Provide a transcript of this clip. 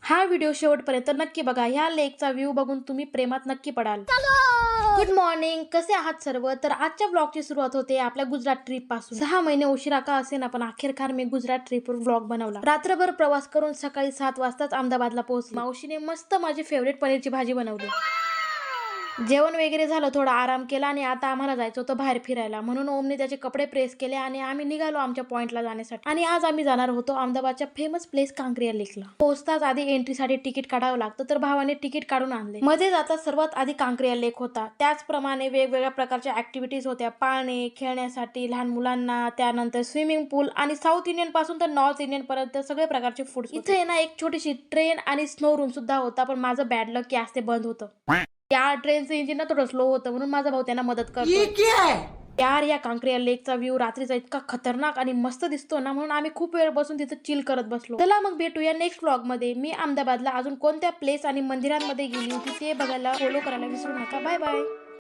हा व्हिडिओ शेवटपर्यंत नक्की बघा. ह्या लेकचा व्ह्यू बघून तुम्ही प्रेमात नक्की पडाल. गुड मॉर्निंग, कसे आहात सर्व? तर आजच्या ब्लॉगची सुरुवात होते आपल्या गुजरात ट्रिप पासून. 6 महिने उशिरा का असे ना, पण अखेरकार मी गुजरात ट्रिपवर ब्लॉग बनवला. रात्रभर प्रवास करून सकाळी 7 वाजताच अहमदाबादला पोहोचले. मावशीने मस्त माझी फेवरेट पनीरची भाजी बनवली. जेवण वगैरे झालं, थोडा आराम केला आणि आता आम्हाला जायचं होतं बाहेर फिरायला. म्हणून ओमने त्याचे कपडे प्रेस केले आणि आम्ही निघालो आमच्या पॉइंटला जाण्यासाठी. आणि आज आम्ही जाणार होतो अहमदाबादच्या फेमस प्लेस कांक्रिया लेकला. पोहोचताच आधी एंट्रीसाठी तिकीट काढावं लागतं, तर भावाने तिकीट काढून आणले. मध्ये जाता सर्वात आधी कांक्रिया लेक होता. त्याचप्रमाणे वेगवेगळ्या प्रकारच्या ऍक्टिव्हिटीज होत्या. पाळणे, खेळण्यासाठी लहान मुलांना, त्यानंतर स्विमिंग पूल आणि साऊथ इंडियन पासून तर नॉर्थ इंडियन पर्यंत सगळे प्रकारचे फूड. इथे ना एक छोटीशी ट्रेन आणि स्नो रूम सुद्धा होता, पण माझं बॅड लक की आज ते बंद होतं. त्या ट्रेनचं इंजिन ना थोडं स्लो होतं, म्हणून माझा भाऊ त्यांना मदत करतो. यार, या कांक्रिया लेकचा व्ह्यू रात्रीचा इतका खतरनाक आणि मस्त दिसतो ना, म्हणून आम्ही खूप वेळ बसून तिथं चिल करत बसलो. चला मग भेटूया नेक्स्ट व्लॉग मध्ये. मी अहमदाबादला अजून कोणत्या प्लेस आणि मंदिरांमध्ये गेली होती ते बघायला फॉलो करायला विसरू नका. Bye bye.